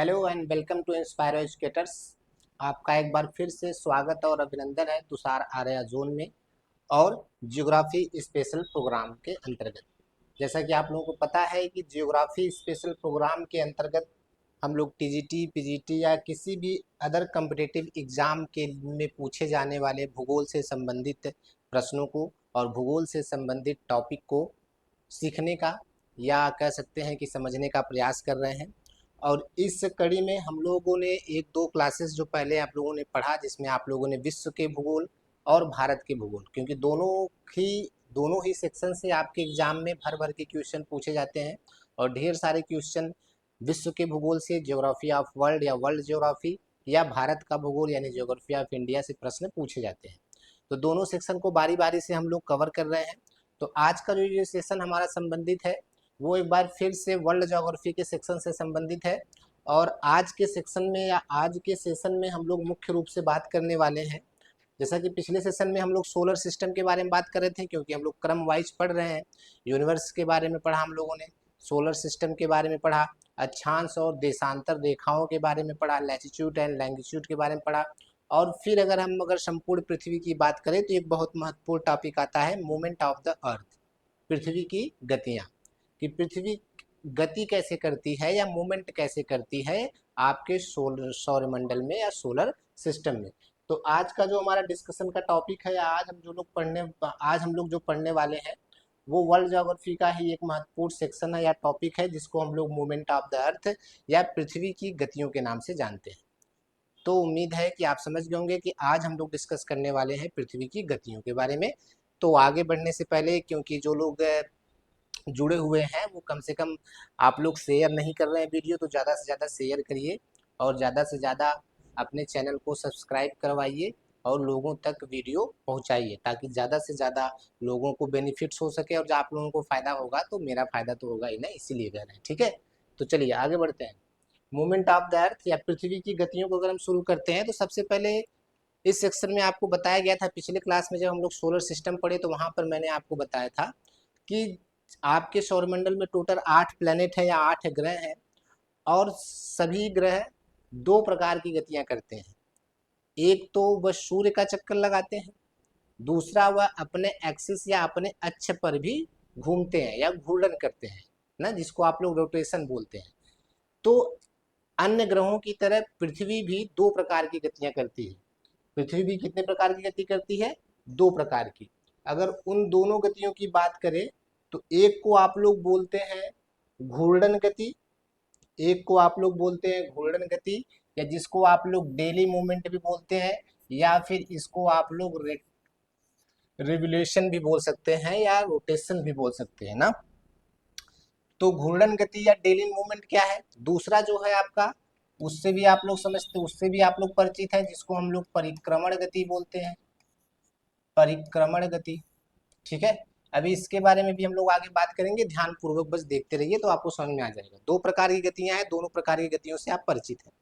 Hello and welcome to inspire educators. आपका एक बार फिर से स्वागत और अभिनंदन है तुषार आर्या जोन में और जियोग्राफी स्पेशल प्रोग्राम के अंतर्गत। जैसा कि आप लोगों को पता है कि जियोग्राफी स्पेशल प्रोग्राम के अंतर्गत हम लोग टीजीटी, पीजीटी या किसी भी अदर कम्पिटिटिव एग्जाम के में पूछे जाने वाले भूगोल से संबंधित प्रश्नों को और भूगोल से संबंधित टॉपिक को सीखने का या कह सकते हैं कि समझने का प्रयास कर रहे हैं। और इस कड़ी में हम लोगों ने एक दो क्लासेस जो पहले आप लोगों ने पढ़ा, जिसमें आप लोगों ने विश्व के भूगोल और भारत के भूगोल, क्योंकि दोनों ही सेक्शन से आपके एग्जाम में भर भर के क्वेश्चन पूछे जाते हैं और ढेर सारे क्वेश्चन विश्व के भूगोल से, ज्योग्राफी ऑफ वर्ल्ड या वर्ल्ड ज्योग्राफी या भारत का भूगोल यानी ज्योग्राफी ऑफ इंडिया से प्रश्न पूछे जाते हैं। तो दोनों सेक्शन को बारी बारी से हम लोग कवर कर रहे हैं। तो आज का जो सेशन हमारा संबंधित है वो एक बार फिर से वर्ल्ड ज्योग्राफी के सेक्शन से संबंधित है। और आज के सेक्शन में या आज के सेशन में हम लोग मुख्य रूप से बात करने वाले हैं, जैसा कि पिछले सेशन में हम लोग सोलर सिस्टम के बारे में बात कर रहे थे, क्योंकि हम लोग क्रम वाइज पढ़ रहे हैं। यूनिवर्स के बारे में पढ़ा हम लोगों ने, सोलर सिस्टम के बारे में पढ़ा, अक्षांश और देशांतर रेखाओं के बारे में पढ़ा, लैटिट्यूड एंड लैंगिट्यूड के बारे में पढ़ा। और फिर अगर संपूर्ण पृथ्वी की बात करें तो एक बहुत महत्वपूर्ण टॉपिक आता है मूवमेंट ऑफ द अर्थ, पृथ्वी की गतियाँ, कि पृथ्वी गति कैसे करती है या मूवमेंट कैसे करती है आपके सौरमंडल में या सोलर सिस्टम में। तो आज का जो हमारा डिस्कशन का टॉपिक है, आज हम लोग जो पढ़ने वाले हैं वो वर्ल्ड ज्योग्राफी का ही एक महत्वपूर्ण सेक्शन है या टॉपिक है, जिसको हम लोग मूवमेंट ऑफ द अर्थ या पृथ्वी की गतियों के नाम से जानते हैं। तो उम्मीद है कि आप समझ गए होंगे कि आज हम लोग डिस्कस करने वाले हैं पृथ्वी की गतियों के बारे में। तो आगे बढ़ने से पहले, क्योंकि जो लोग जुड़े हुए हैं वो कम से कम आप लोग शेयर नहीं कर रहे हैं वीडियो, तो ज़्यादा से ज़्यादा शेयर करिए और ज़्यादा से ज़्यादा अपने चैनल को सब्सक्राइब करवाइए और लोगों तक वीडियो पहुंचाइए, ताकि ज़्यादा से ज़्यादा लोगों को बेनिफिट्स हो सके। और जब आप लोगों को फ़ायदा होगा तो मेरा फ़ायदा तो होगा ही ना, इसीलिए कह रहे हैं। ठीक है, तो चलिए आगे बढ़ते हैं। मूवमेंट ऑफ द अर्थ या पृथ्वी की गतियों को अगर हम शुरू करते हैं तो सबसे पहले इस सेक्शन में आपको बताया गया था, पिछले क्लास में जब हम लोग सोलर सिस्टम पढ़े तो वहाँ पर मैंने आपको बताया था कि आपके सौरमंडल में टोटल 8 प्लैनेट है या 8 ग्रह हैं और सभी ग्रह दो प्रकार की गतियां करते हैं। एक तो वह सूर्य का चक्कर लगाते हैं, दूसरा वह अपने एक्सिस या अपने अक्ष पर भी घूमते हैं या घूर्णन करते हैं ना, जिसको आप लोग रोटेशन बोलते हैं। तो अन्य ग्रहों की तरह पृथ्वी भी दो प्रकार की गतियां करती है। पृथ्वी भी कितने प्रकार की गति करती है? दो प्रकार की। अगर उन दोनों गतियों की बात करें तो एक को आप लोग बोलते हैं घूर्णन गति, एक को आप लोग बोलते हैं घूर्णन गति, या जिसको आप लोग डेली मूवमेंट भी बोलते हैं, या फिर इसको आप लोग रेवोल्यूशन भी बोल सकते हैं या रोटेशन भी बोल सकते हैं ना। तो घूर्णन गति या डेली मूवमेंट क्या है? दूसरा जो है आपका, उससे भी आप लोग समझते, उससे भी आप लोग परिचित है, जिसको हम लोग परिक्रमण गति बोलते हैं, परिक्रमण गति। ठीक है, अभी इसके बारे में भी हम लोग आगे बात करेंगे, ध्यान पूर्वक बस देखते रहिए तो आपको समझ में आ जाएगा। दो प्रकार की गतियां हैं, दोनों प्रकार की गतियों से आप परिचित हैं।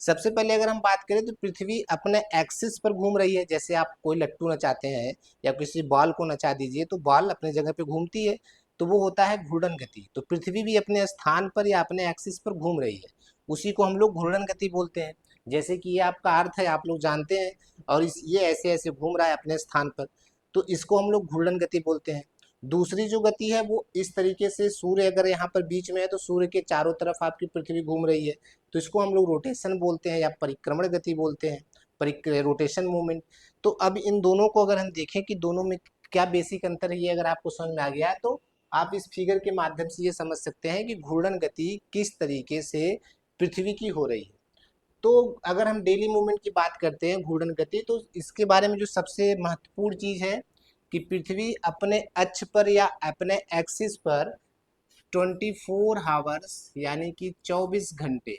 सबसे पहले अगर हम बात करें तो पृथ्वी अपने एक्सिस पर घूम रही है। जैसे आप कोई लट्टू नचाते हैं या किसी बॉल को नचा दीजिए तो बॉल अपने जगह पे घूमती है, तो वो होता है घूर्णन गति। तो पृथ्वी भी अपने स्थान पर या अपने एक्सिस पर घूम रही है, उसी को हम लोग घूर्णन गति बोलते हैं। जैसे कि ये आपका अर्थ है, आप लोग जानते हैं, और ये ऐसे ऐसे घूम रहा है अपने स्थान पर, तो इसको हम लोग घूर्णन गति बोलते हैं। दूसरी जो गति है वो इस तरीके से, सूर्य अगर यहाँ पर बीच में है तो सूर्य के चारों तरफ आपकी पृथ्वी घूम रही है, तो इसको हम लोग रोटेशन बोलते हैं या परिक्रमण गति बोलते हैं, रोटेशन मूवमेंट। तो अब इन दोनों को अगर हम देखें कि दोनों में क्या बेसिक अंतर है, ये अगर आपको समझ में आ गया है तो आप इस फिगर के माध्यम से ये समझ सकते हैं कि घूर्णन गति किस तरीके से पृथ्वी की हो रही है। तो अगर हम डेली मूवमेंट की बात करते हैं घूर्णन गति, तो इसके बारे में जो सबसे महत्वपूर्ण चीज है कि पृथ्वी अपने अक्ष पर या अपने एक्सिस पर 24 आवर्स यानी कि 24 घंटे,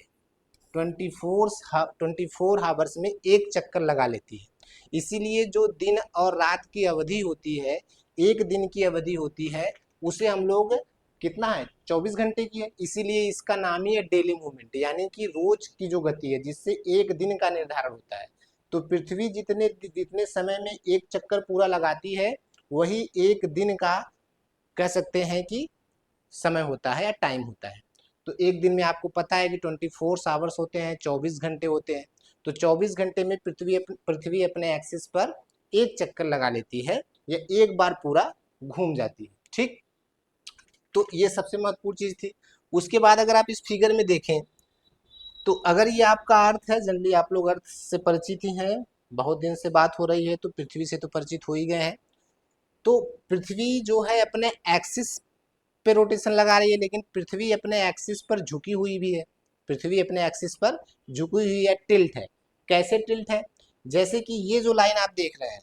24 आवर्स में एक चक्कर लगा लेती है। इसीलिए जो दिन और रात की अवधि होती है, एक दिन की अवधि होती है, उसे हम लोग कितना है, 24 घंटे की है। इसीलिए इसका नाम ही है डेली मूवमेंट, यानी कि रोज की जो गति है, जिससे एक दिन का निर्धारण होता है। तो पृथ्वी जितने जितने समय में एक चक्कर पूरा लगाती है, वही एक दिन का कह सकते हैं कि समय होता है या टाइम होता है। तो एक दिन में आपको पता है कि 24 आवर्स होते हैं, 24 घंटे होते हैं। तो 24 घंटे में पृथ्वी अपने एक्सिस पर एक चक्कर लगा लेती है या एक बार पूरा घूम जाती है। ठीक, तो ये सबसे महत्वपूर्ण चीज थी। उसके बाद अगर आप इस फिगर में देखें तो अगर ये आपका अर्थ है, जनरली आप लोग अर्थ से परिचित ही हैं, बहुत दिन से बात हो रही है तो पृथ्वी से तो परिचित हो ही गए हैं। तो पृथ्वी जो है अपने एक्सिस पे रोटेशन लगा रही है, लेकिन पृथ्वी अपने एक्सिस पर झुकी हुई भी है। पृथ्वी अपने एक्सिस पर झुकी हुई है, टिल्ट है। कैसे टिल्ट है? जैसे कि ये जो लाइन आप देख रहे हैं,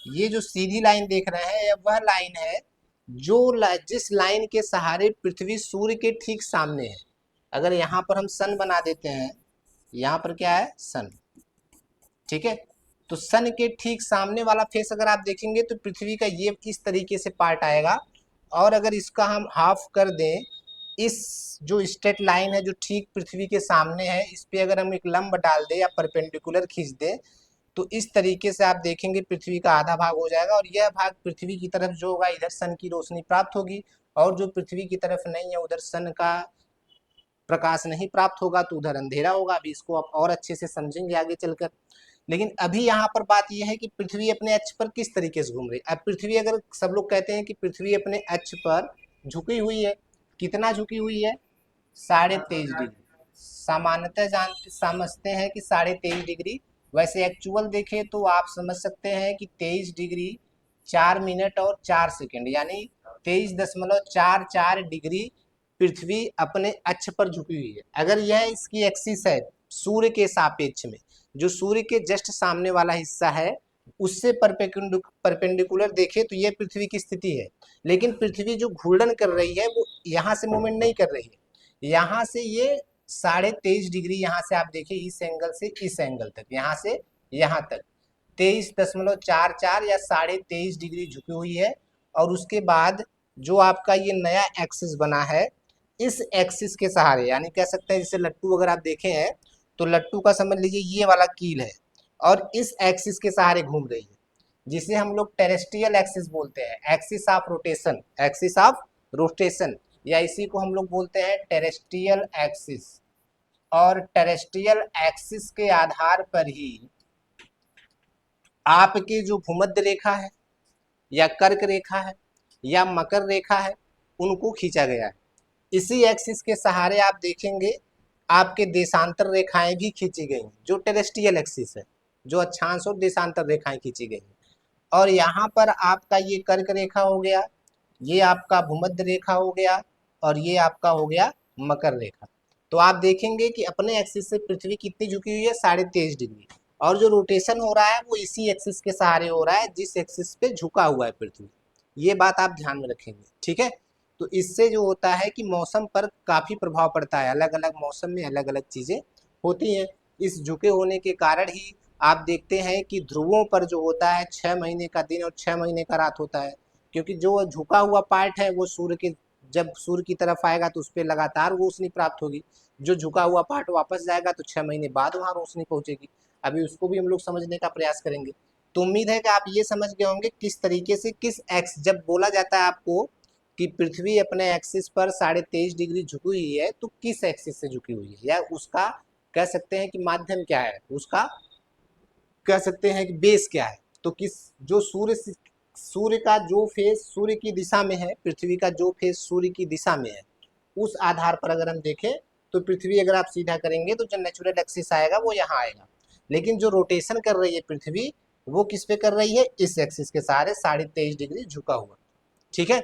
ये जो सीधी लाइन देख रहे हैं, वह लाइन है जिस लाइन के सहारे पृथ्वी सूर्य के ठीक सामने है। अगर यहाँ पर हम सन बना देते हैं, यहाँ पर क्या है, सन, ठीक है। तो सन के ठीक सामने वाला फेस अगर आप देखेंगे तो पृथ्वी का ये इस तरीके से पार्ट आएगा। और अगर इसका हम हाफ कर दें, इस जो स्ट्रेट लाइन है जो ठीक पृथ्वी के सामने है, इस पे अगर हम एक लंब डाल दें या परपेंडिकुलर खींच दें, तो इस तरीके से आप देखेंगे पृथ्वी का आधा भाग हो जाएगा और यह भाग पृथ्वी की तरफ जो होगा, इधर सन की रोशनी प्राप्त होगी, और जो पृथ्वी की तरफ नहीं है उधर सन का प्रकाश नहीं प्राप्त होगा, तो उधर अंधेरा होगा। अभी इसको आप और अच्छे से समझेंगे आगे चलकर। लेकिन अभी यहाँ पर बात यह है कि पृथ्वी अपने अक्ष पर किस तरीके से घूम रही है। अब पृथ्वी, अगर सब लोग कहते हैं कि पृथ्वी अपने अक्ष पर झुकी हुई है, कितना झुकी हुई है? 23.5 डिग्री। सामान्यतः जानते समझते हैं कि 23.5 डिग्री। वैसे एक्चुअल देखें तो आप समझ सकते हैं कि 23 डिग्री 4 मिनट और 4 सेकंड, यानी 23.44 डिग्री पृथ्वी अपने अक्ष पर झुकी हुई है। अगर यह इसकी एक्सिस है सूर्य के सापेक्ष में, जो सूर्य के जस्ट सामने वाला हिस्सा है उससे परपेंडिकुलर देखे तो ये पृथ्वी की स्थिति है। लेकिन पृथ्वी जो घूर्णन कर रही है वो यहाँ से मूवमेंट नहीं कर रही है, यहाँ से ये 23.5 डिग्री, यहाँ से आप देखिए इस एंगल से इस एंगल तक, यहाँ से यहाँ तक 23.44 या 23.5 डिग्री झुकी हुई है। और उसके बाद जो आपका ये नया एक्सिस बना है, इस एक्सिस के सहारे, यानी कह सकते हैं जैसे लट्टू अगर आप देखे हैं तो लट्टू का समझ लीजिए ये वाला कील है और इस एक्सिस के सहारे घूम रही है, जिसे हम लोग टेरेस्ट्रियल एक्सिस बोलते हैं, axis of rotation, axis of rotation, या इसी को हम लोग बोलते हैं टेरेस्ट्रियल एक्सिस। और टेरेस्ट्रियल एक्सिस के आधार पर ही आपके जो भूमध्य रेखा है या कर्क रेखा है या मकर रेखा है उनको खींचा गया है। इसी एक्सिस के सहारे आप देखेंगे आपके देशांतर रेखाएं भी खींची गई हैं, जो टेरेस्ट्रियल एक्सिस है, जो अक्षांश और देशांतर रेखाएं खींची गई हैं। और यहाँ पर आपका ये कर्क रेखा हो गया, ये आपका भूमध्य रेखा हो गया, और ये आपका हो गया मकर रेखा। तो आप देखेंगे कि अपने एक्सिस से पृथ्वी कितनी झुकी हुई है, 23.5 डिग्री। और जो रोटेशन हो रहा है वो इसी एक्सिस के सहारे हो रहा है जिस एक्सिस पे झुका हुआ है पृथ्वी। ये बात आप ध्यान में रखेंगे, ठीक है। तो इससे जो होता है कि मौसम पर काफी प्रभाव पड़ता है, अलग अलग मौसम में अलग अलग चीजें होती हैं। इस झुके होने के कारण ही आप देखते हैं कि ध्रुवों पर जो होता है 6 महीने का दिन और 6 महीने का रात होता है, क्योंकि जो झुका हुआ पार्ट है वो सूर्य के, जब सूर्य की तरफ आएगा तो उस पर लगातार रोशनी प्राप्त होगी। जो झुका हुआ पार्ट वापस जाएगा तो 6 महीने बाद वहाँ रोशनी पहुंचेगी। अभी उसको भी हम लोग समझने का प्रयास करेंगे। तो उम्मीद है कि आप ये समझ गए होंगे किस तरीके से, किस एक्स, जब बोला जाता है आपको कि पृथ्वी अपने एक्सिस पर 23.5 डिग्री झुकी हुई है, तो किस एक्सिस से झुकी हुई है, या उसका कह सकते हैं कि माध्यम क्या है, उसका कह सकते हैं कि बेस क्या है। तो किस, जो सूर्य का जो फेस सूर्य की दिशा में है, पृथ्वी का जो फेस सूर्य की दिशा में है, उस आधार पर अगर हम देखें तो पृथ्वी अगर आप सीधा करेंगे तो जो नेचुरल एक्सिस आएगा वो यहाँ आएगा। लेकिन जो रोटेशन कर रही है पृथ्वी, वो किस पे कर रही है, इस एक्सिस के सहारे 23.5 डिग्री झुका हुआ, ठीक है।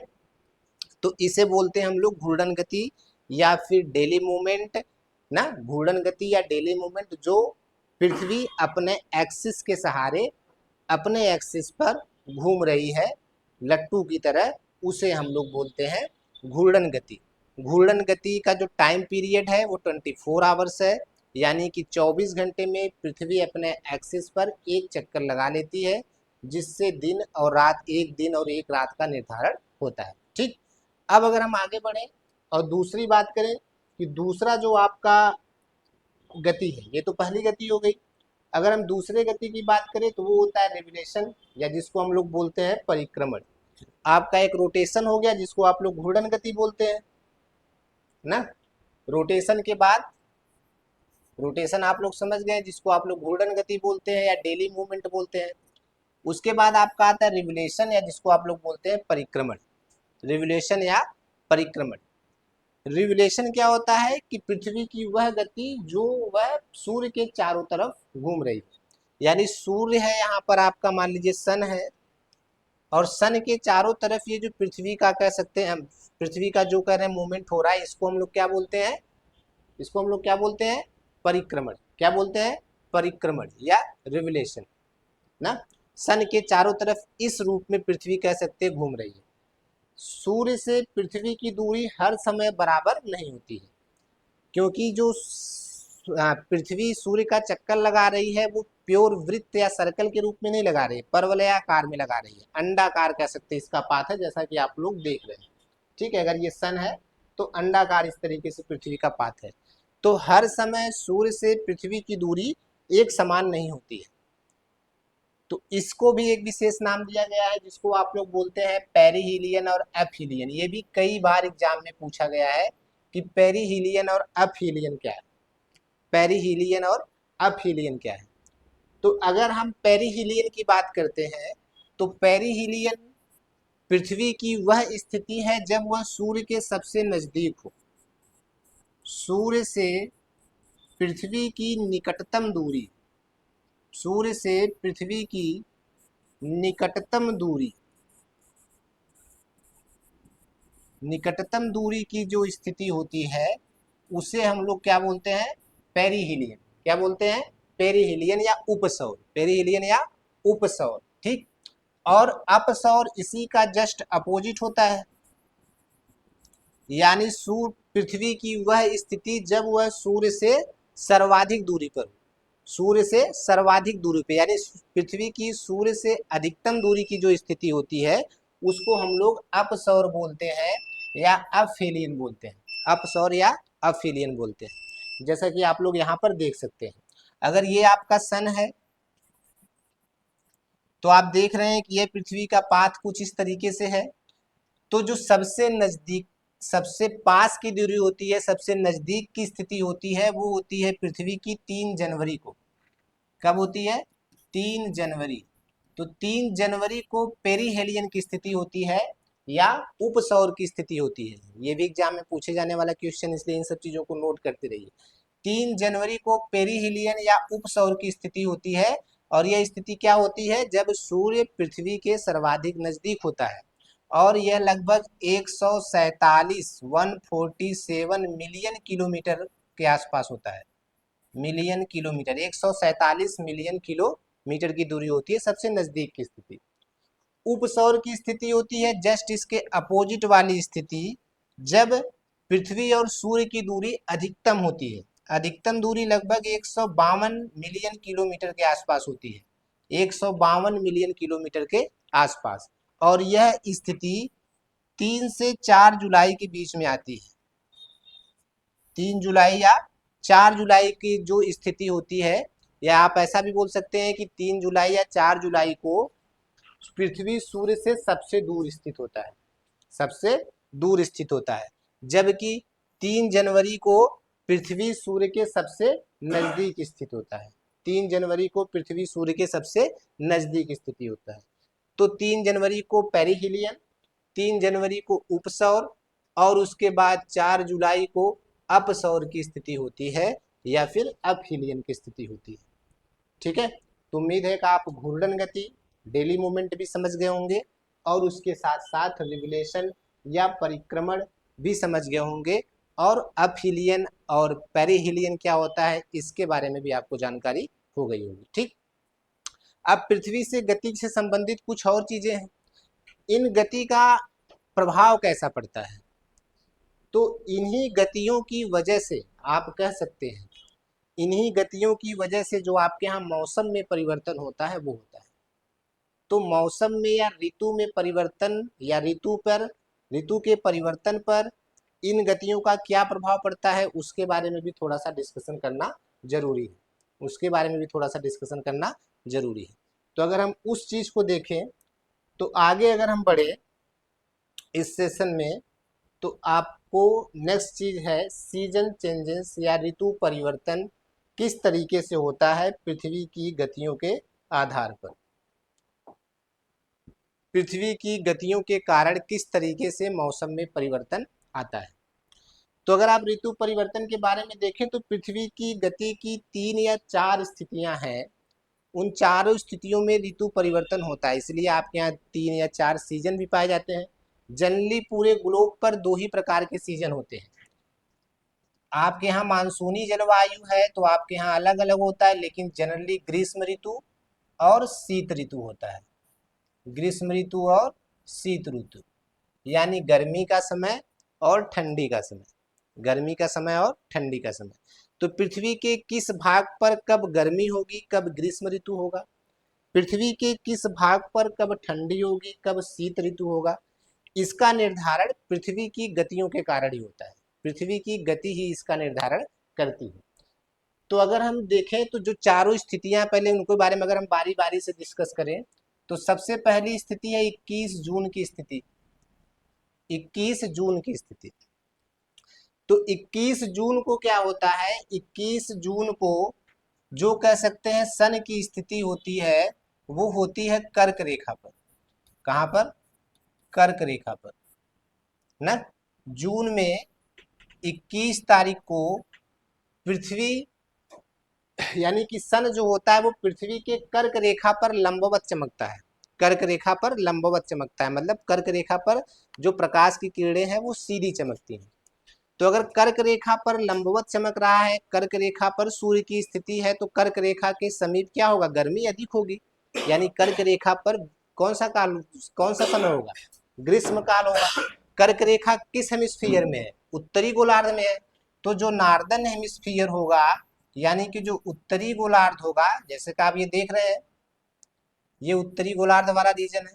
तो इसे बोलते हैं हम लोग घूर्णन गति या फिर डेली मूवमेंट ना, घूर्णन गति या डेली मूवमेंट, जो पृथ्वी अपने एक्सिस के सहारे अपने एक्सिस पर घूम रही है लट्टू की तरह, उसे हम लोग बोलते हैं घूर्णन गति। घूर्णन गति का जो टाइम पीरियड है वो 24 आवर्स है, यानी कि 24 घंटे में पृथ्वी अपने एक्सिस पर एक चक्कर लगा लेती है, जिससे दिन और रात, एक दिन और एक रात का निर्धारण होता है, ठीक। अब अगर हम आगे बढ़ें और दूसरी बात करें कि दूसरा जो आपका गति है, ये तो पहली गति हो गई। अगर हम दूसरे गति की बात करें तो वो होता है रेवोल्यूशन, या जिसको हम लोग बोलते हैं परिक्रमण। आपका एक रोटेशन हो गया जिसको आप लोग घूर्णन गति बोलते हैं, ना। रोटेशन के बाद, रोटेशन आप लोग समझ गए जिसको आप लोग घूर्णन गति बोलते हैं या डेली मूवमेंट बोलते हैं। उसके बाद आपका आता है रिवोल्यूशन, या जिसको आप लोग बोलते हैं परिक्रमण। रिवोल्यूशन या परिक्रमण। रिवोल्यूशन क्या होता है कि पृथ्वी की वह गति जो वह सूर्य के चारों तरफ घूम रही है। यानी सूर्य है यहाँ पर आपका, मान लीजिए सन है, और सन के चारों तरफ ये जो पृथ्वी का कह सकते हैं हम, पृथ्वी का जो कह रहे हैं मूवमेंट हो रहा है, इसको हम लोग क्या बोलते हैं, इसको हम लोग क्या बोलते हैं, परिक्रमण। क्या बोलते हैं, परिक्रमण या रिवोल्यूशन ना। सन के चारों तरफ इस रूप में पृथ्वी कह सकते हैं घूम रही है। सूर्य से पृथ्वी की दूरी हर समय बराबर नहीं होती है, क्योंकि जो पृथ्वी सूर्य का चक्कर लगा रही है वो प्योर वृत्त या सर्कल के रूप में नहीं लगा रही है, परवलयाकार में लगा रही है, अंडाकार कह सकते हैं इसका पाथ है, जैसा कि आप लोग देख रहे हैं। ठीक है, अगर ये सन है तो अंडाकार इस तरीके से पृथ्वी का पाथ है। तो हर समय सूर्य से पृथ्वी की दूरी एक समान नहीं होती है, तो इसको भी एक विशेष नाम दिया गया है जिसको आप लोग बोलते हैं पेरिहीलियन और एफहीलियन। ये भी कई बार एग्जाम में पूछा गया है कि पेरिहीलियन और एफहीलियन क्या है, पेरिहीलियन और एफहीलियन क्या है। तो अगर हम पेरिहीलियन की बात करते हैं तो पेरिहीलियन पृथ्वी की वह स्थिति है जब वह सूर्य के सबसे नजदीक हो। सूर्य से पृथ्वी की निकटतम दूरी, सूर्य से पृथ्वी की निकटतम दूरी, निकटतम दूरी की जो स्थिति होती है उसे हम लोग क्या बोलते हैं, पेरिहीलियन। क्या बोलते हैं, पेरिहीलियन या उपसौर, पेरिहीलियन या उपसौर। ठीक, और अपसौर इसी का जस्ट अपोजिट होता है, यानी सूर्य पृथ्वी की वह स्थिति जब वह सूर्य से सर्वाधिक दूरी पर हो। सूर्य से सर्वाधिक दूरी पे, यानी पृथ्वी की सूर्य से अधिकतम दूरी की जो स्थिति होती है उसको हम लोग अपसौर बोलते हैं या अपहीलियन बोलते हैं। अपसौर या अपहीलियन बोलते हैं। जैसा कि आप लोग यहाँ पर देख सकते हैं, अगर ये आपका सन है तो आप देख रहे हैं कि ये पृथ्वी का पाथ कुछ इस तरीके से है। तो जो सबसे नजदीक, सबसे पास की दूरी होती है, सबसे नजदीक की स्थिति होती है, वो होती है पृथ्वी की 3 जनवरी को। कब होती है, 3 जनवरी। तो 3 जनवरी को पेरिहेलियन की स्थिति होती है या उपसौर की स्थिति होती है। ये भी एग्जाम में पूछे जाने वाला क्वेश्चन, इसलिए इन सब चीजों को नोट करते रहिए। 3 जनवरी को पेरिहिलियन या उपसौर की स्थिति होती है, और यह स्थिति क्या होती है, जब सूर्य पृथ्वी के सर्वाधिक नजदीक होता है, और यह लगभग 147 मिलियन किलोमीटर के आसपास होता है। मिलियन किलोमीटर, 147 मिलियन किलोमीटर की दूरी होती है सबसे नजदीक की स्थिति। उपसौर की स्थिति होती है जस्ट इसके अपोजिट वाली स्थिति, जब पृथ्वी और सूर्य की दूरी अधिकतम होती है। अधिकतम दूरी लगभग 152 मिलियन किलोमीटर के आसपास होती है, 152 मिलियन किलोमीटर के आसपास। और यह स्थिति 3 से 4 जुलाई के बीच में आती है। 3 जुलाई या 4 जुलाई की जो स्थिति होती है, या आप ऐसा भी बोल सकते हैं कि 3 जुलाई या 4 जुलाई को पृथ्वी सूर्य से सबसे दूर स्थित होता है, सबसे दूर स्थित होता है, जबकि 3 जनवरी को पृथ्वी सूर्य के सबसे नजदीक स्थित होता है। 3 जनवरी को पृथ्वी सूर्य के सबसे नजदीक स्थिति होता है। तो 3 जनवरी को पेरिहिलियन, 3 जनवरी को उपसौर, और उसके बाद 4 जुलाई को अपसौर की स्थिति होती है या फिर अपहीलियन की स्थिति होती है। ठीक है, तो उम्मीद है कि आप घूर्णन गति, डेली मूवमेंट भी समझ गए होंगे, और उसके साथ साथ रिवोल्यूशन या परिक्रमण भी समझ गए होंगे, और अपहीलियन और पेरिहीलियन क्या होता है इसके बारे में भी आपको जानकारी हो गई होगी। ठीक, अब पृथ्वी से गति से संबंधित कुछ और चीजें हैं। इन गति का प्रभाव कैसा पड़ता है, तो इन्हीं गतियों की वजह से आप कह सकते हैं, इन्हीं गतियों की वजह से जो आपके यहाँ मौसम में परिवर्तन होता है वो होता है। तो मौसम में या ऋतु में परिवर्तन, या ऋतु के परिवर्तन पर इन गतियों का क्या प्रभाव पड़ता है उसके बारे में भी थोड़ा सा डिस्कशन करना जरूरी है, उसके बारे में भी थोड़ा सा डिस्कशन करना जरूरी है। तो अगर हम उस चीज को देखें, तो आगे अगर हम बढ़े इस सेशन में, तो आपको नेक्स्ट चीज है सीजन चेंजेस या ऋतु परिवर्तन किस तरीके से होता है पृथ्वी की गतियों के आधार पर। पृथ्वी की गतियों के कारण किस तरीके से मौसम में परिवर्तन आता है। तो अगर आप ऋतु परिवर्तन के बारे में देखें तो पृथ्वी की गति की 3 या 4 स्थितियां हैं। उन चारों स्थितियों में ऋतु परिवर्तन होता है, इसलिए आपके यहाँ 3 या 4 सीजन भी पाए जाते हैं। जनरली पूरे ग्लोब पर 2 ही प्रकार के सीजन होते हैं। आपके यहाँ मानसूनी जलवायु है तो आपके यहाँ अलग अलग होता है, लेकिन जनरली ग्रीष्म ऋतु और शीत ऋतु होता है। ग्रीष्म ऋतु और शीत ऋतु यानी गर्मी का समय और ठंडी का समय, गर्मी का समय और ठंडी का समय। तो पृथ्वी के किस भाग पर कब गर्मी होगी, कब ग्रीष्म ऋतु होगा, पृथ्वी के किस भाग पर कब ठंडी होगी, कब शीत ऋतु होगा, इसका निर्धारण पृथ्वी की गतियों के कारण ही होता है। पृथ्वी की गति ही इसका निर्धारण करती है। तो अगर हम देखें तो जो चारों स्थितियां पहले उनके बारे में अगर हम बारी बारी से डिस्कस करें तो सबसे पहली स्थिति है 21 जून की स्थिति। 21 जून की स्थिति, तो 21 जून को क्या होता है, 21 जून को जो कह सकते हैं सन की स्थिति होती है वो होती है कर्क रेखा पर। कहां पर, कर्क रेखा पर ना। जून में 21 तारीख को पृथ्वी यानी कि सन जो होता है वो पृथ्वी के कर्क रेखा पर लंबवत चमकता है। कर्क रेखा पर लंबवत चमकता है मतलब कर्क रेखा पर जो प्रकाश की किरणें हैं वो सीधी चमकती हैं। तो अगर कर्क रेखा पर लंबवत चमक रहा है, कर्क रेखा पर सूर्य की स्थिति है, तो कर्क रेखा के समीप क्या होगा, गर्मी अधिक होगी। यानी कर्क रेखा पर कौन सा काल, कौन सा समय होगा, ग्रीष्म काल होगा। कर्क रेखा किस हेमिस्फीयर में है, उत्तरी गोलार्ध में है। तो जो नॉर्दर्न हेमिस्फीयर होगा यानी कि जो उत्तरी गोलार्ध होगा, जैसे कि आप ये देख रहे हैं ये उत्तरी गोलार्ध वाला रीजन है।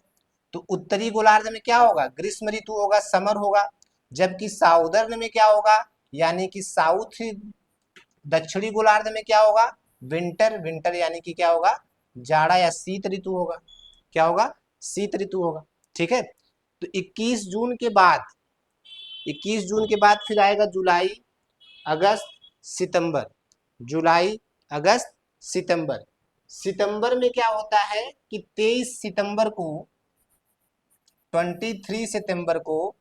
तो उत्तरी गोलार्ध में क्या होगा, ग्रीष्म ऋतु होगा, समर होगा। जबकि साउदर्न में क्या होगा यानी कि साउथ दक्षिणी गोलार्ध में क्या होगा, विंटर, विंटर यानी कि क्या होगा, जाड़ा या शीत ऋतु होगा। क्या होगा, शीत ऋतु होगा। ठीक है। तो 21 जून के बाद, 21 जून के बाद फिर आएगा जुलाई, अगस्त, सितंबर। जुलाई, अगस्त, सितंबर। सितंबर में क्या होता है कि 23 सितंबर को, 23 सितंबर को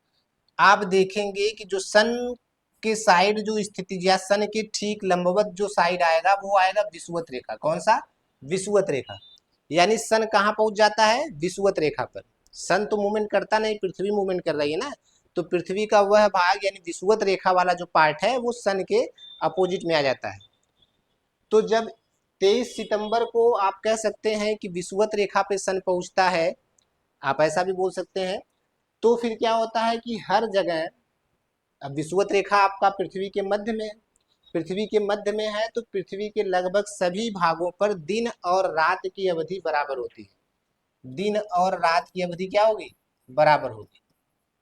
आप देखेंगे कि जो सन के साइड जो स्थिति या सन के ठीक लंबवत जो साइड आएगा वो आएगा विषुवत रेखा। कौन सा, विषुवत रेखा। यानी सन कहाँ पहुंच जाता है, विषुवत रेखा पर। सन तो मूवमेंट करता नहीं, पृथ्वी मूवमेंट कर रही है ना। तो पृथ्वी का वह भाग यानी विषुवत रेखा वाला जो पार्ट है वो सन के अपोजिट में आ जाता है। तो जब 23 सितंबर को आप कह सकते हैं कि विषुवत रेखा पे सन पहुंचता है, आप ऐसा भी बोल सकते हैं। तो फिर क्या होता है कि हर जगह, अब विषुवत रेखा आपका पृथ्वी के मध्य में है, पृथ्वी के मध्य में है तो पृथ्वी के लगभग सभी भागों पर दिन और रात की अवधि बराबर होती है। दिन और रात की अवधि क्या होगी, बराबर होगी।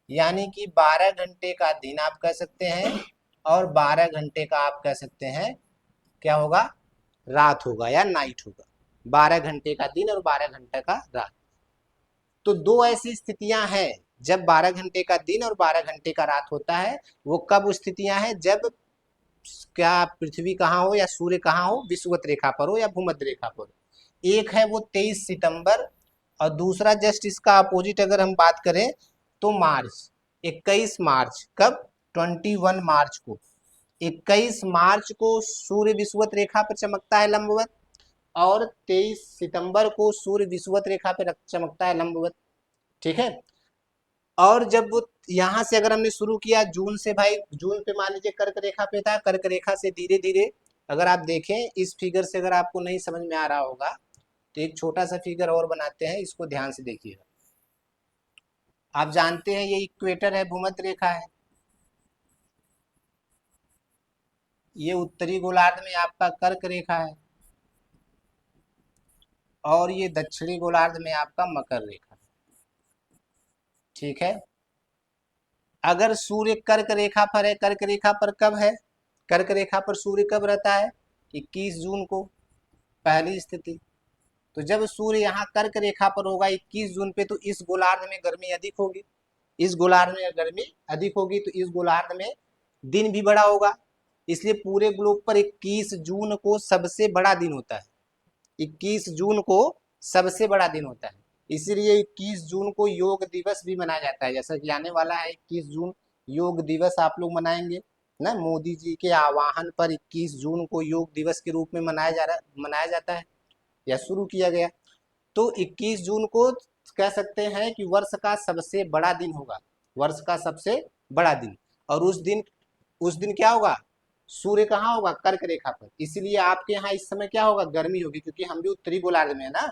यानी कि 12 घंटे का दिन आप कह सकते हैं और 12 घंटे का आप कह सकते हैं क्या होगा, रात होगा या नाइट होगा। 12 घंटे का दिन और 12 घंटे का रात। तो दो ऐसी स्थितियां हैं जब 12 घंटे का दिन और 12 घंटे का रात होता है। वो कब स्थितियां हैं, जब क्या पृथ्वी कहाँ हो या सूर्य कहाँ हो, विषुवत रेखा पर हो या भूमध्य रेखा पर हो। एक है वो 23 सितंबर और दूसरा जस्ट इसका अपोजिट अगर हम बात करें तो मार्च, 21 मार्च। कब, 21 मार्च को, 21 मार्च को सूर्य विषुवत रेखा पर चमकता है लंबवत, और 23 सितंबर को सूर्य विषुवत रेखा पर चमकता है लंबवत। ठीक है। और जब वो यहाँ से अगर हमने शुरू किया जून से, भाई जून पे मान लीजिए कर्क रेखा पे था, कर्क रेखा से धीरे धीरे अगर आप देखें इस फिगर से, अगर आपको नहीं समझ में आ रहा होगा तो एक छोटा सा फिगर और बनाते हैं, इसको ध्यान से देखिएगा। आप जानते हैं ये इक्वेटर है, भूमध्य रेखा है। ये उत्तरी गोलार्ध में आपका कर्क रेखा है और ये दक्षिणी गोलार्ध में आपका मकर रेखा। ठीक है। अगर सूर्य कर्क रेखा पर है, कर्क रेखा पर कब है, कर्क रेखा पर सूर्य कब रहता है, 21 जून को, पहली स्थिति। तो जब सूर्य यहाँ कर्क रेखा पर होगा 21 जून पे, तो इस गोलार्ध में गर्मी अधिक होगी। इस गोलार्ध में गर्मी अधिक होगी तो इस गोलार्ध में दिन भी बड़ा होगा, इसलिए पूरे ग्लोब पर 21 जून को सबसे बड़ा दिन होता है। 21 जून को सबसे बड़ा दिन होता है, इसीलिए 21 जून को योग दिवस भी मनाया जाता है। जैसा कि आने वाला है 21 जून, योग दिवस आप लोग मनाएंगे ना। मोदी जी के आह्वान पर 21 जून को योग दिवस के रूप में मनाया जाता है या शुरू किया गया। तो 21 जून को कह सकते हैं कि वर्ष का सबसे बड़ा दिन होगा, वर्ष का सबसे बड़ा दिन। और उस दिन क्या होगा, सूर्य कहाँ होगा, कर्क रेखा पर। इसलिए आपके यहाँ इस समय क्या होगा, गर्मी होगी, क्योंकि हम भी उत्तरी गोलार्ध में है ना,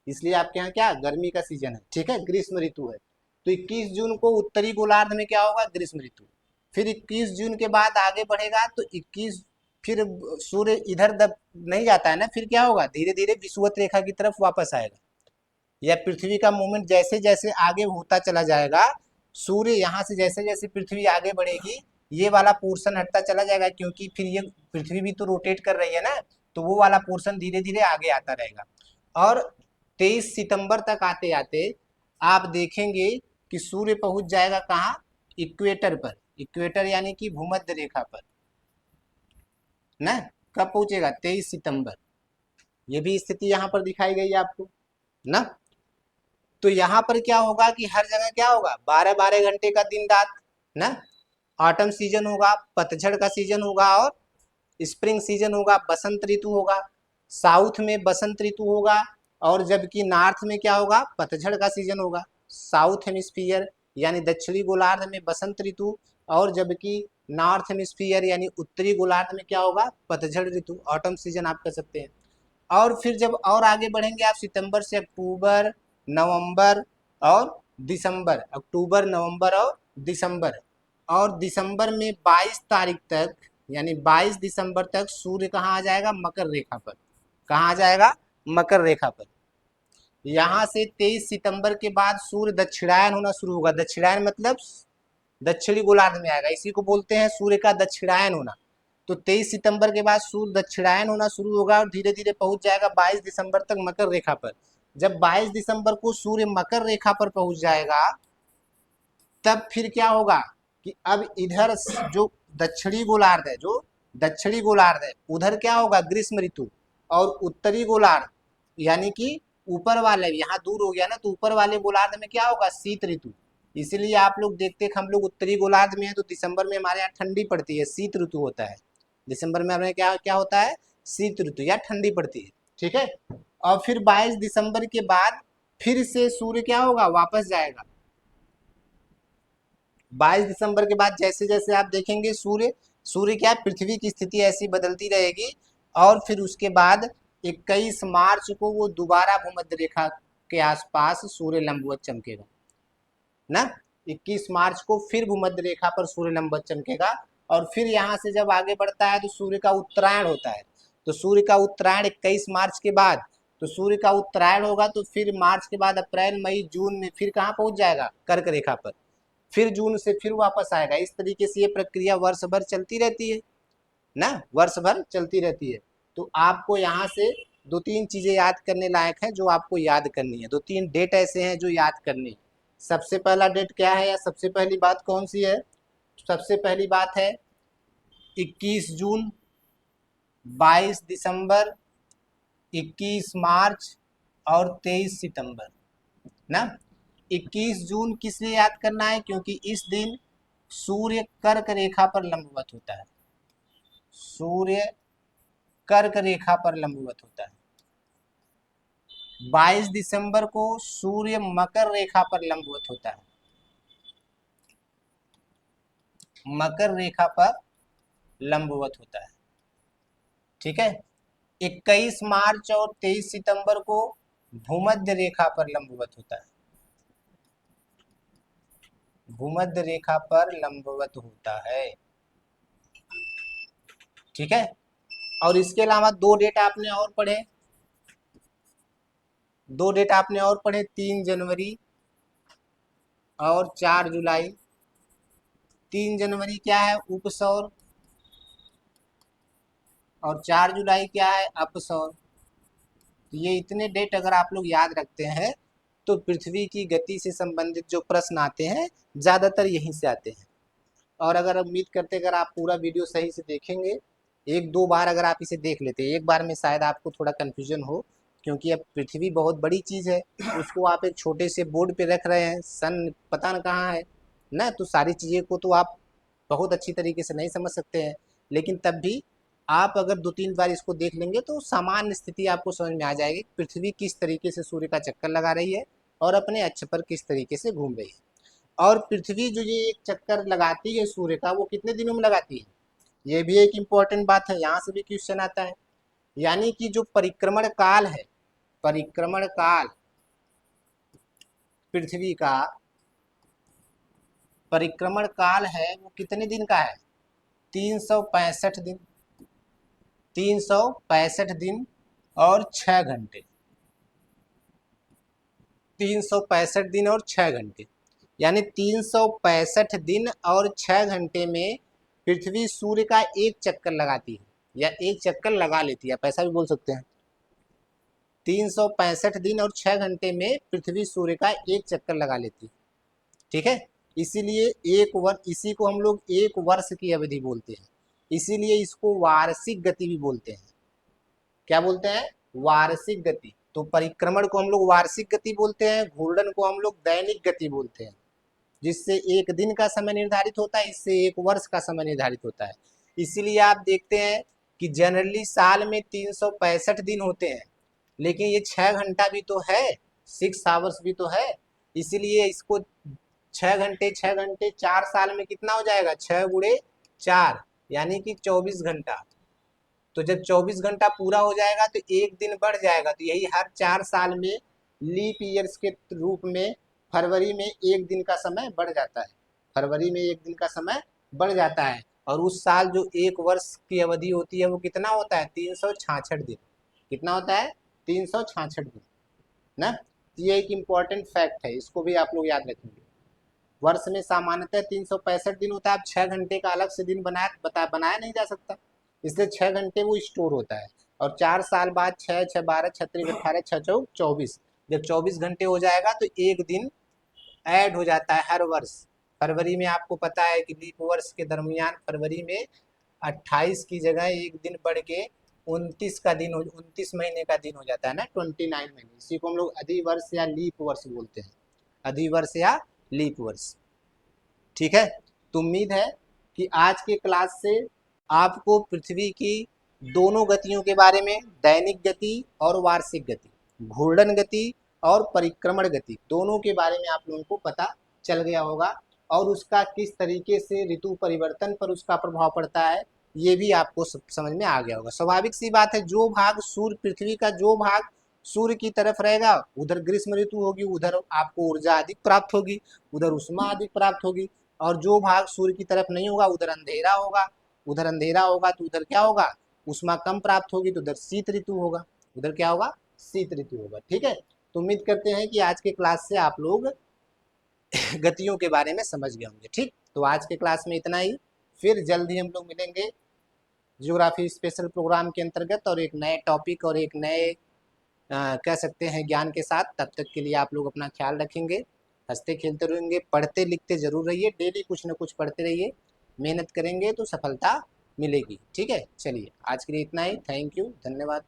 इसलिए आपके यहाँ क्या गर्मी का सीजन है, ठीक है, ग्रीष्म ऋतु है। तो 21 जून को उत्तरी गोलार्ध में क्या होगा, ग्रीष्म ऋतु। फिर 21 जून के बाद आगे बढ़ेगा तो 21 फिर सूर्य इधर दब नहीं जाता है ना, फिर क्या होगा, धीरे धीरे विषुवत रेखा की तरफ वापस आएगा। या पृथ्वी का मूवमेंट जैसे जैसे आगे होता चला जाएगा, सूर्य यहाँ से जैसे जैसे पृथ्वी आगे बढ़ेगी, ये वाला पोर्शन हटता चला जाएगा, क्योंकि फिर ये पृथ्वी भी तो रोटेट कर रही है ना, तो वो वाला पोर्शन धीरे धीरे आगे आता रहेगा। और 23 सितंबर तक आते आते आप देखेंगे कि सूर्य पहुंच जाएगा कहाँ, इक्वेटर पर। इक्वेटर यानी कि भूमध्य रेखा पर ना। कब पहुंचेगा, 23 सितंबर। ये भी स्थिति यहाँ पर दिखाई गई है आपको ना। तो यहाँ पर क्या होगा कि हर जगह क्या होगा, 12-12 घंटे का दिन रात ना। ऑटम सीजन होगा, पतझड़ का सीजन होगा, और स्प्रिंग सीजन होगा, बसंत ऋतु होगा। साउथ में बसंत ऋतु होगा, और जबकि नॉर्थ में क्या होगा, पतझड़ का सीजन होगा। साउथ हेमिस्फीयर यानी दक्षिणी गोलार्ध में बसंत ऋतु, और जबकि नॉर्थ हेमिस्फीयर यानी उत्तरी गोलार्ध में क्या होगा, पतझड़ ऋतु, ऑटम सीजन आप कह सकते हैं। और फिर जब और आगे बढ़ेंगे आप, सितंबर से अक्टूबर, नवंबर और दिसंबर, अक्टूबर, नवंबर और दिसंबर। और दिसंबर में 22 तारीख तक यानी 22 दिसंबर तक सूर्य कहाँ आ जाएगा, मकर रेखा पर। कहाँ आ जाएगा, मकर रेखा पर। यहाँ से 23 सितंबर के बाद सूर्य दक्षिणायन होना शुरू होगा। दक्षिणायन मतलब दक्षिणी गोलार्ध में आएगा, इसी को बोलते हैं सूर्य का दक्षिणायन होना। तो 23 सितंबर के बाद सूर्य दक्षिणायन होना शुरू होगा और धीरे धीरे पहुंच जाएगा 22 दिसंबर तक मकर रेखा पर। जब 22 दिसंबर को सूर्य मकर रेखा पर पहुंच जाएगा, तब फिर क्या होगा कि अब इधर जो दक्षिणी गोलार्ध है, जो दक्षिणी गोलार्ध है, उधर क्या होगा, ग्रीष्म ऋतु। और उत्तरी गोलार्ध यानी कि ऊपर वाले, यहाँ दूर हो गया ना, तो ऊपर वाले गोलार्ध में क्या होगा, शीत ऋतु। इसीलिए आप लोग देखते हैं हम लोग उत्तरी गोलार्ध में है तो दिसंबर में हमारे यहाँ ठंडी पड़ती है, शीत ऋतु होता है। दिसंबर में हमें क्या क्या होता है, शीत ऋतु या ठंडी पड़ती है, ठीक है। और फिर 22 दिसंबर के बाद फिर से सूर्य क्या होगा, वापस जाएगा। 22 दिसंबर के बाद जैसे जैसे आप देखेंगे सूर्य सूर्य क्या, पृथ्वी की स्थिति ऐसी बदलती रहेगी। और फिर उसके बाद 21 मार्च को वो दोबारा भूमध्य रेखा के आसपास सूर्य लंबवत चमकेगा ना। 21 मार्च को फिर भूमध्य रेखा पर सूर्य लंबवत चमकेगा। और फिर यहाँ से जब आगे बढ़ता है तो सूर्य का उत्तरायण होता है। तो सूर्य का उत्तरायण 21 मार्च के बाद, तो सूर्य का उत्तरायण होगा तो फिर मार्च के बाद अप्रैल, मई, जून में फिर कहाँ पहुंच जाएगा, कर्क रेखा पर। फिर जून से फिर वापस आएगा। इस तरीके से ये प्रक्रिया वर्ष भर चलती रहती है ना, वर्ष भर चलती रहती है। तो आपको यहाँ से 2-3 चीजें याद करने लायक है, जो आपको याद करनी है। 2-3 डेट ऐसे हैं जो याद करनी है। सबसे पहला डेट क्या है, या सबसे पहली बात कौन सी है, सबसे पहली बात है 21 जून, 22 दिसंबर, 21 मार्च और 23 सितंबर ना। 21 जून किस लिए याद करना है, क्योंकि इस दिन सूर्य कर्क रेखा पर लंबवत होता है। सूर्य कर्क रेखा पर लंबवत होता है। 22 दिसंबर को सूर्य मकर रेखा पर लंबवत होता है, मकर रेखा पर लंबवत होता है, ठीक है। 21 मार्च और 23 सितंबर को भूमध्य रेखा पर लंबवत होता है, भूमध्य रेखा पर लंबवत होता है, ठीक है। और इसके अलावा 2 डेट आपने और पढ़े, 2 डेट आपने और पढ़े, 3 जनवरी और 4 जुलाई। 3 जनवरी क्या है, उपसौर, और 4 जुलाई क्या है, अपसौर। तो ये इतने डेट अगर आप लोग याद रखते हैं तो पृथ्वी की गति से संबंधित जो प्रश्न आते हैं ज़्यादातर यहीं से आते हैं। और अगर उम्मीद करते अगर आप पूरा वीडियो सही से देखेंगे, एक दो बार अगर आप इसे देख लेते, एक बार में शायद आपको थोड़ा कन्फ्यूजन हो, क्योंकि अब पृथ्वी बहुत बड़ी चीज़ है, उसको आप एक छोटे से बोर्ड पे रख रहे हैं, सन पता न कहाँ है ना, तो सारी चीज़ें को तो आप बहुत अच्छी तरीके से नहीं समझ सकते हैं। लेकिन तब भी आप अगर 2-3 बार इसको देख लेंगे तो सामान्य स्थिति आपको समझ में आ जाएगी, पृथ्वी किस तरीके से सूर्य का चक्कर लगा रही है और अपने अक्ष पर किस तरीके से घूम रही है। और पृथ्वी जो ये एक चक्कर लगाती है सूर्य का, वो कितने दिनों में लगाती है, ये भी एक इम्पॉर्टेंट बात है, यहाँ से भी क्वेश्चन आता है। यानी कि जो परिक्रमण काल है, परिक्रमण काल पृथ्वी का परिक्रमण काल है वो कितने दिन का है, 365 दिन, 365 दिन और 6 घंटे, 365 दिन और 6 घंटे, यानी 365 दिन और 6 घंटे में पृथ्वी सूर्य का एक चक्कर लगाती है, या एक चक्कर लगा लेती है, आप ऐसा भी बोल सकते हैं। 365 दिन और 6 घंटे में पृथ्वी सूर्य का एक चक्कर लगा लेती है, ठीक है। इसीलिए एक वर्ष, इसी को हम लोग एक वर्ष की अवधि बोलते हैं, इसीलिए इसको वार्षिक गति भी बोलते हैं। क्या बोलते हैं, वार्षिक गति। तो परिक्रमण को हम लोग वार्षिक गति बोलते हैं, घूर्णन को हम लोग दैनिक गति बोलते हैं, जिससे एक दिन का समय निर्धारित होता है, इससे एक वर्ष का समय निर्धारित होता है। इसीलिए आप देखते हैं कि जनरली साल में 365 दिन होते हैं, लेकिन ये 6 घंटा भी तो है, 6 आवर्स भी तो है, इसीलिए इसको 6 घंटे 6 घंटे 4 साल में कितना हो जाएगा, 6 गुणे 4 यानी कि 24 घंटा। तो जब 24 घंटा पूरा हो जाएगा तो एक दिन बढ़ जाएगा, तो यही हर 4 साल में लीप ईयर्स के रूप में फरवरी में एक दिन का समय बढ़ जाता है, फरवरी में एक दिन का समय बढ़ जाता है। और उस साल जो एक वर्ष की अवधि होती है वो कितना होता है, 366 दिन। कितना होता है, 366 दिन ना। ये एक इम्पॉर्टेंट फैक्ट है, इसको भी आप लोग याद रखेंगे। वर्ष में सामान्यतः 365 दिन होता है, अब 6 घंटे का अलग से दिन बनाया नहीं जा सकता, इसलिए 6 घंटे वो स्टोर होता है। और 4 साल बाद 6 6 12 36 18 6 चौक 24, जब 24 घंटे हो जाएगा तो एक दिन ऐड हो जाता है हर वर्ष। फरवरी में आपको पता है कि लीप वर्ष के दरमियान फरवरी में 28 की जगह एक दिन बढ़ के 29 का दिन, 29 महीने का दिन हो जाता है ना, 29 महीने। इसी को हम लोग अधिवर्ष या लीप वर्ष बोलते हैं, अधिवर्ष या लीप वर्ष, ठीक है। तो उम्मीद है कि आज के क्लास से आपको पृथ्वी की दोनों गतियों के बारे में, दैनिक गति और वार्षिक गति, घूर्णन गति और परिक्रमण गति, दोनों के बारे में आप लोगों को पता चल गया होगा, और उसका किस तरीके से ऋतु परिवर्तन पर उसका प्रभाव पड़ता है ये भी आपको समझ में आ गया होगा। स्वाभाविक सी बात है, जो भाग सूर्य, पृथ्वी का जो भाग सूर्य की तरफ रहेगा उधर ग्रीष्म ऋतु होगी, उधर आपको ऊर्जा अधिक प्राप्त होगी, उधर उष्मा अधिक प्राप्त होगी। और जो भाग सूर्य की तरफ नहीं होगा उधर अंधेरा होगा, उधर अंधेरा होगा तो उधर क्या होगा, उष्मा कम प्राप्त होगी, तो उधर शीत ऋतु होगा, उधर क्या होगा, शीत ऋतु होगा, ठीक है। तो उम्मीद करते हैं कि आज के क्लास से आप लोग गतियों के बारे में समझ गए होंगे, ठीक। तो आज के क्लास में इतना ही, फिर जल्द ही हम लोग मिलेंगे ज्योग्राफी स्पेशल प्रोग्राम के अंतर्गत और एक नए टॉपिक और एक नए कह सकते हैं ज्ञान के साथ। तब तक के लिए आप लोग अपना ख्याल रखेंगे, हंसते खेलते रहेंगे, पढ़ते लिखते जरूर रहिए, डेली कुछ न कुछ पढ़ते रहिए, मेहनत करेंगे तो सफलता मिलेगी, ठीक है। चलिए आज के लिए इतना ही, थैंक यू, धन्यवाद।